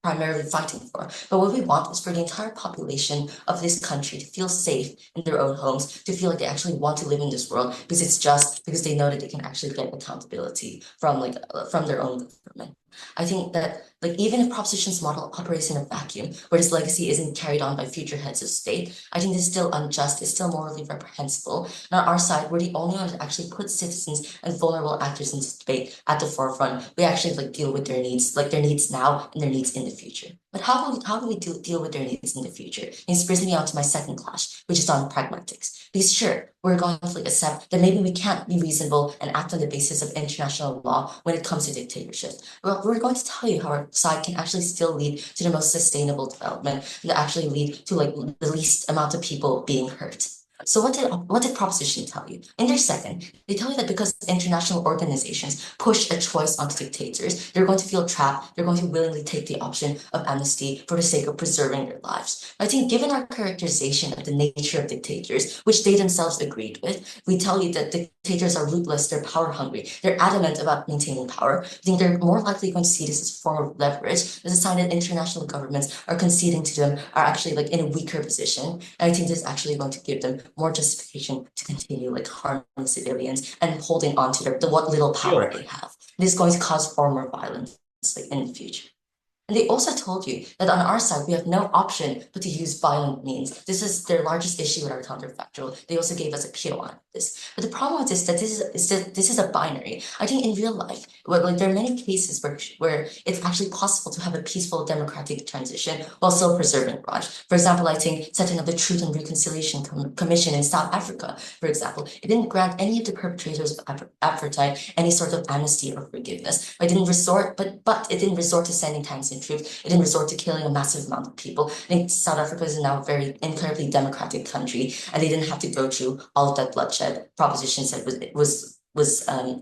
Speaker 6: primarily fighting for. But what we want is for the entire population of this country to feel safe in their own homes, to feel like they actually want to live in this world because it's just because they know that they can actually get accountability from from their own government. I think that like even if Proposition's model operates in a vacuum where this legacy isn't carried on by future heads of state, I think this is still unjust, it's still morally reprehensible. And on our side, we're the only one that actually puts citizens and vulnerable actors in this debate at the forefront. We actually like deal with their needs now and their needs in the future. But how do we deal with their needs in the future? And this brings me on to my second clash, which is on pragmatics. Because sure, we're going to like accept that maybe we can't be reasonable and act on the basis of international law when it comes to dictatorship. Well, we're going to tell you how our side can actually still lead to the most sustainable development and actually lead to like the least amount of people being hurt. So what did Proposition tell you? In their second, they tell you that because international organizations push a choice onto dictators, they're going to feel trapped, they're going to willingly take the option of amnesty for the sake of preserving their lives. I think given our characterization of the nature of dictators, which they themselves agreed with, we tell you that dictators are ruthless, they're power hungry, they're adamant about maintaining power. I think they're more likely going to see this as a form of leverage, as a sign that international governments are conceding to them, are actually like in a weaker position. And I think this is actually going to give them more justification to continue like harming civilians and holding on to the what little power they have. This is going to cause far more violence like in the future. And they also told you that on our side, we have no option but to use violent means. This is their largest issue with our counterfactual. They also gave us a PO on this. But the problem with this is that this is a binary. I think in real life, like there are many cases where it's actually possible to have a peaceful democratic transition while still preserving rights. For example, I think setting up the Truth and Reconciliation Commission in South Africa, for example, it didn't grant any of the perpetrators of apartheid any sort of amnesty or forgiveness. It didn't resort, but it didn't resort to sending tanks in troops. It didn't resort to killing a massive amount of people. I think South Africa is now a very incredibly democratic country, and they didn't have to go through all of that bloodshed. Proposition said was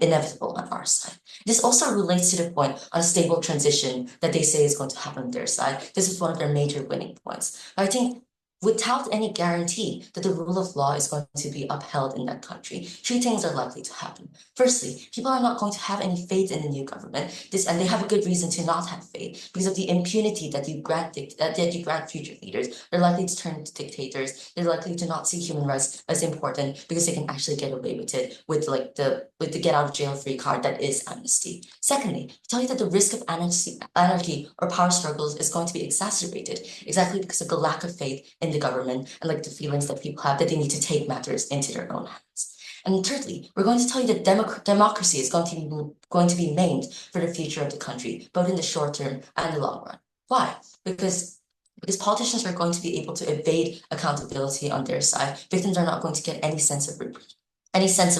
Speaker 6: inevitable on our side. This also relates to the point on a stable transition that they say is going to happen on their side. This is one of their major winning points. But I think without any guarantee that the rule of law is going to be upheld in that country, 3 things are likely to happen. Firstly, people are not going to have any faith in the new government. And they have a good reason to not have faith because of the impunity that you grant future leaders. They're likely to turn into dictators. They're likely to not see human rights as important because they can actually get away with it with the get out of jail free card that is amnesty. Secondly, I tell you that the risk of anarchy or power struggles is going to be exacerbated exactly because of the lack of faith in the government and like the feelings that people have that they need to take matters into their own hands. And thirdly, we're going to tell you that democracy is going to be maimed for the future of the country, both in the short term and the long run. Why? Because politicians are going to be able to evade accountability on their side. Victims are not going to get any sense of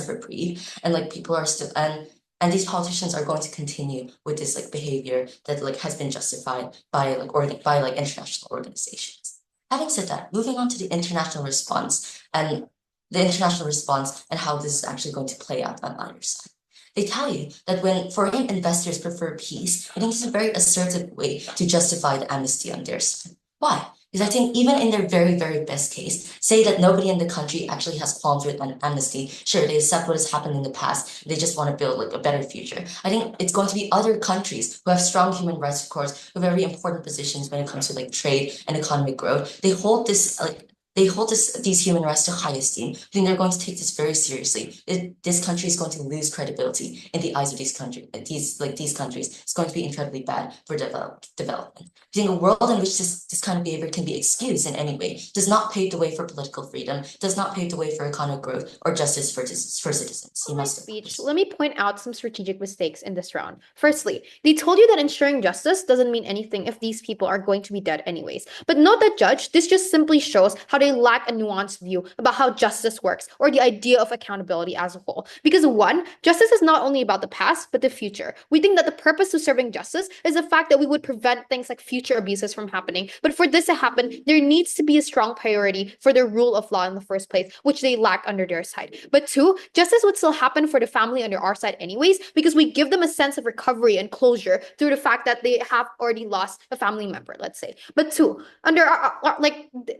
Speaker 6: reprieve, and like people are still and these politicians are going to continue with this like behavior that like has been justified by international organizations. Having said that, moving on to the international response and how this is actually going to play out on either side. They tell you that when foreign investors prefer peace, I think it's a very assertive way to justify the amnesty on their side. Why? Because I think even in their very, very best case, say that nobody in the country actually has qualms with an amnesty. Sure, they accept what has happened in the past. They just want to build like a better future. I think it's going to be other countries who have strong human rights, of course, who have very important positions when it comes to like trade and economic growth. They hold these human rights to high esteem. I think they're going to take this very seriously. This country is going to lose credibility in the eyes of these countries. It's going to be incredibly bad for development. I think a world in which this kind of behavior can be excused in any way does not pave the way for political freedom, does not pave the way for economic growth or justice for citizens. You must
Speaker 2: Speech, let me point out some strategic mistakes in this round. Firstly, they told you that ensuring justice doesn't mean anything if these people are going to be dead anyways. But note that, Judge, this just simply shows how they lack a nuanced view about how justice works or the idea of accountability as a whole. Because one, justice is not only about the past, but the future. We think that the purpose of serving justice is the fact that we would prevent things like future abuses from happening. But for this to happen, there needs to be a strong priority for the rule of law in the first place, which they lack under their side. But two, justice would still happen for the family under our side anyways, because we give them a sense of recovery and closure through the fact that they have already lost a family member, let's say. But two, under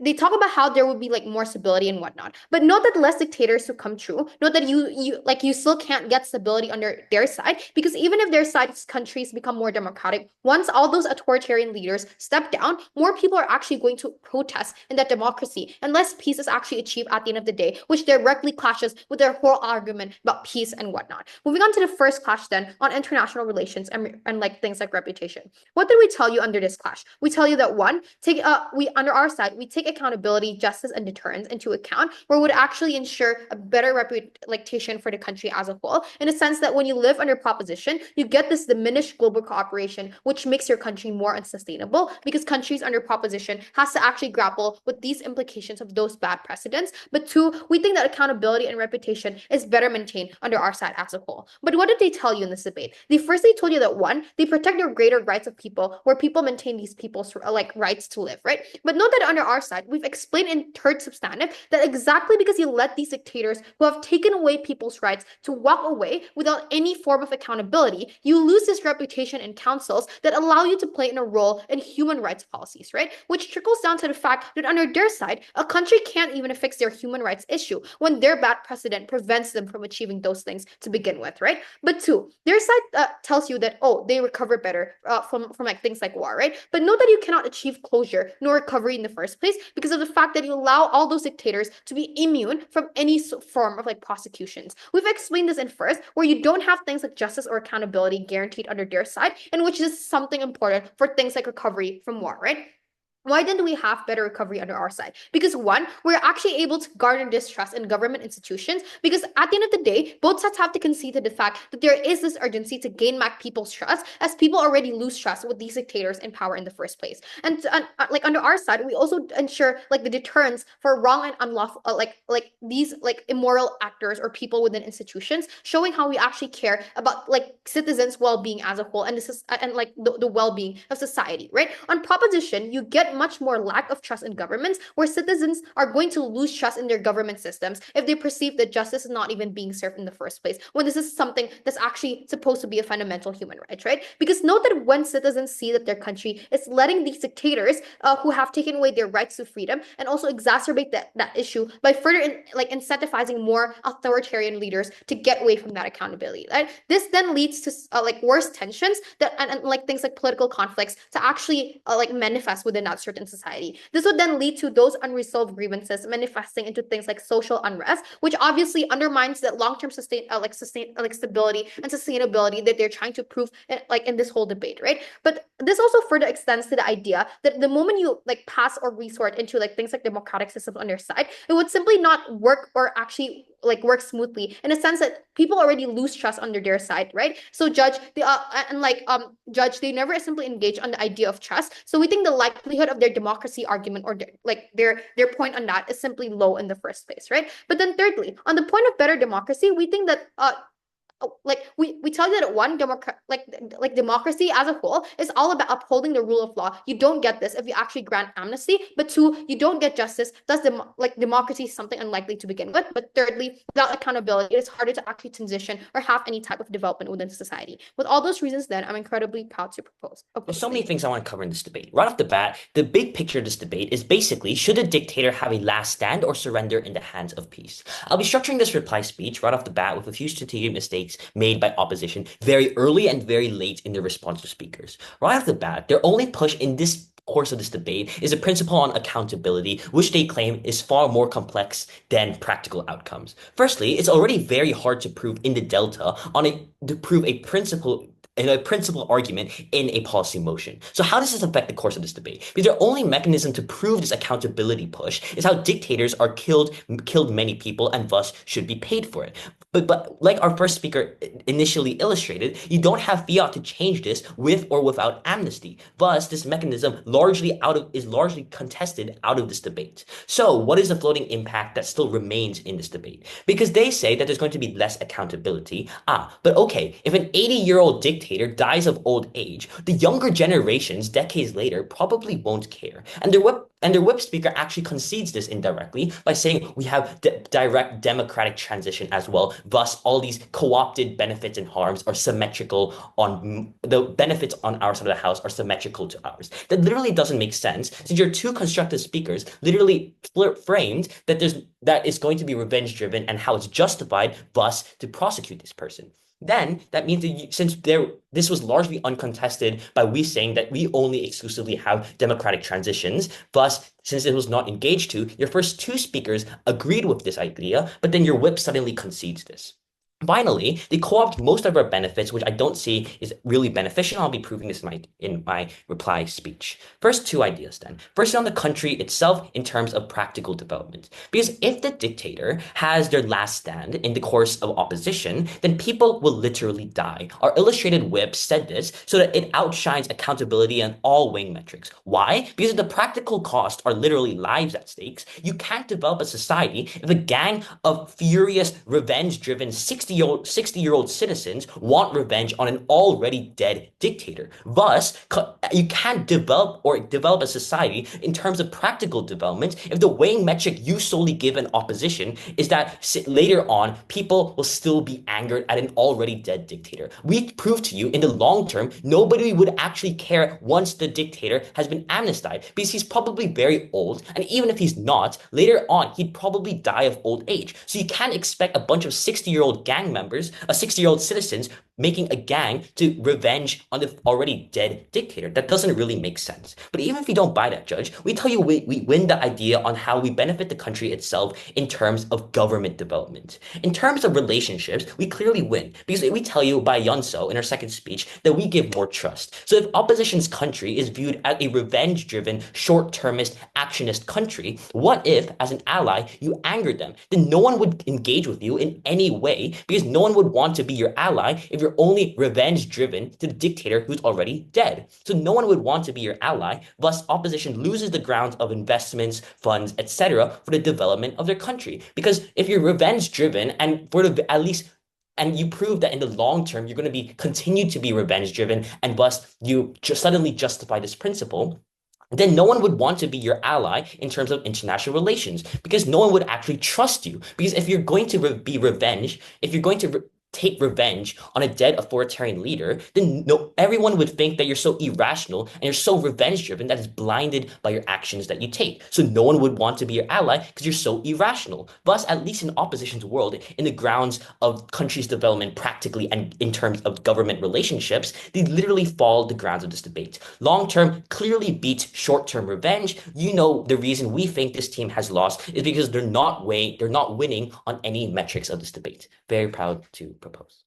Speaker 2: they talk about how there would be like more stability and whatnot. But note that less dictators to come true. Note that you still can't get stability under their side, because even if their side's countries become more democratic, once all those authoritarian leaders step down, more people are actually going to protest in that democracy, and less peace is actually achieved at the end of the day, which directly clashes with their whole argument about peace and whatnot. Moving on to the first clash then on international relations and like things like reputation. What did we tell you under this clash? We tell you that one, we under our side, we take accountability, justice, and deterrence into account, where it would actually ensure a better reputation for the country as a whole, in a sense that when you live under proposition, you get this diminished global cooperation, which makes your country more unsustainable, because countries under proposition has to actually grapple with these implications of those bad precedents. But two, we think that accountability and reputation is better maintained under our side as a whole. But what did they tell you in this debate? They firstly told you that one, they protect the greater rights of people, where people maintain these people's like rights to live, right? But note that under our side, we've explained in third substantive that exactly because you let these dictators who have taken away people's rights to walk away without any form of accountability, you lose this reputation in councils that allow you to play in a role in human rights policies, right? Which trickles down to the fact that under their side, a country can't even fix their human rights issue when their bad precedent prevents them from achieving those things to begin with, right? But two, their side tells you that, oh, they recover better from like things like war, right? But note that you cannot achieve closure nor recovery in the first place because of the fact that you allow all those dictators to be immune from any form of like prosecutions. We've explained this in first, where you don't have things like justice or accountability guaranteed under their side, and which is something important for things like recovery from war, right? Why didn't we have better recovery under our side? Because one, we're actually able to garner distrust in government institutions, because at the end of the day, both sides have to concede to the fact that there is this urgency to gain back people's trust, as people already lose trust with these dictators in power in the first place. And like under our side, we also ensure like the deterrence for wrong and unlawful, like these like immoral actors or people within institutions, showing how we actually care about like citizens' well-being as a whole, and this is and like the well-being of society, right? On proposition, you get much more lack of trust in governments, where citizens are going to lose trust in their government systems if they perceive that justice is not even being served in the first place, when this is something that's actually supposed to be a fundamental human right, right? Because note that when citizens see that their country is letting these dictators who have taken away their rights to freedom and also exacerbate that issue by further incentivizing more authoritarian leaders to get away from that accountability, right? This then leads to like worse tensions that and like things like political conflicts to actually like manifest within that certain society. This would then lead to those unresolved grievances manifesting into things like social unrest, which obviously undermines that long-term stability and sustainability that they're trying to prove in this whole debate, right? But this also further extends to the idea that the moment you like pass or resort into like things like democratic systems on their side, it would simply not work or actually like work smoothly, in a sense that people already lose trust under their side, right? So judge they never simply engage on the idea of trust. So we think the likelihood of their democracy argument or their point on that is simply low in the first place, right? But then thirdly, on the point of better democracy, we think that like we tell you that one democracy as a whole is all about upholding the rule of law. You don't get this if you actually grant amnesty, but two, you don't get justice. Thus, democracy is something unlikely to begin with. But thirdly, without accountability, it is harder to actually transition or have any type of development within society. With all those reasons, then I'm incredibly proud to propose.
Speaker 1: There's so many things I want to cover in this debate. Right off the bat, the big picture of this debate is basically, should a dictator have a last stand or surrender in the hands of peace? I'll be structuring this reply speech right off the bat with a few strategic mistakes made by opposition very early and very late in their response to speakers. Right off the bat, their only push in this course of this debate is a principle on accountability, which they claim is far more complex than practical outcomes. Firstly, it's already very hard to prove in the delta to prove a principle argument in a policy motion. So how does this affect the course of this debate? Because their only mechanism to prove this accountability push is how dictators are killed many people and thus should be paid for it. But like our first speaker initially illustrated, you don't have fiat to change this with or without amnesty. Thus, this mechanism is largely contested out of this debate. So what is the floating impact that still remains in this debate? Because they say that there's going to be less accountability. But okay, if an 80-year-old dictator dies of old age, the younger generations decades later probably won't care. And their whip speaker actually concedes this indirectly by saying we have direct democratic transition as well. Thus, all these co-opted benefits and harms are symmetrical on the benefits on our side of the house are symmetrical to ours. That literally doesn't make sense, since your two constructive speakers literally framed that it's going to be revenge driven and how it's justified, thus to prosecute this person. Then that means that this was largely uncontested by we saying that we only exclusively have democratic transitions. Thus, since it was not engaged to, your first two speakers agreed with this idea, but then your whip suddenly concedes this. Finally, they co-opt most of our benefits, which I don't see is really beneficial. I'll be proving this in my reply speech. First, two ideas then. First, on the country itself in terms of practical development. Because if the dictator has their last stand in the course of opposition, then people will literally die. Our illustrated whip said this so that it outshines accountability on all weighing metrics. Why? Because the practical costs are literally lives at stakes. You can't develop a society if a gang of furious, revenge-driven 60-year-old citizens want revenge on an already dead dictator. Thus, you can't develop a society in terms of practical development if the weighing metric you solely give an opposition is that later on, people will still be angered at an already dead dictator. We prove to you in the long term, nobody would actually care once the dictator has been amnestied because he's probably very old. And even if he's not, later on, he'd probably die of old age. So you can't expect a bunch of 60-year-old gang members, 60-year-old citizens making a gang to revenge on the already dead dictator. That doesn't really make sense. But even if you don't buy that, Judge, we tell you we win the idea on how we benefit the country itself in terms of government development. In terms of relationships, we clearly win because we tell you by YEONSEO in our second speech that we give more trust. So if opposition's country is viewed as a revenge-driven, short-termist, actionist country, what if, as an ally, you angered them? Then no one would engage with you in any way because no one would want to be your ally if you're only revenge-driven to the dictator who's already dead. So no one would want to be your ally. Thus, opposition loses the grounds of investments, funds, etc. for the development of their country. Because if you're revenge-driven and and you prove that in the long term, you're going to continue to be revenge-driven, and thus you suddenly justify this principle, then no one would want to be your ally in terms of international relations because no one would actually trust you. Because if you're going to take revenge on a dead authoritarian leader, then everyone would think that you're so irrational and you're so revenge-driven that is blinded by your actions that you take. So no one would want to be your ally because you're so irrational. Thus, at least in opposition's world, in the grounds of countries' development practically and in terms of government relationships, they literally fall the grounds of this debate. Long-term clearly beats short-term revenge. You know the reason we think this team has lost is because they're not winning on any metrics of this debate. Very proud to propose.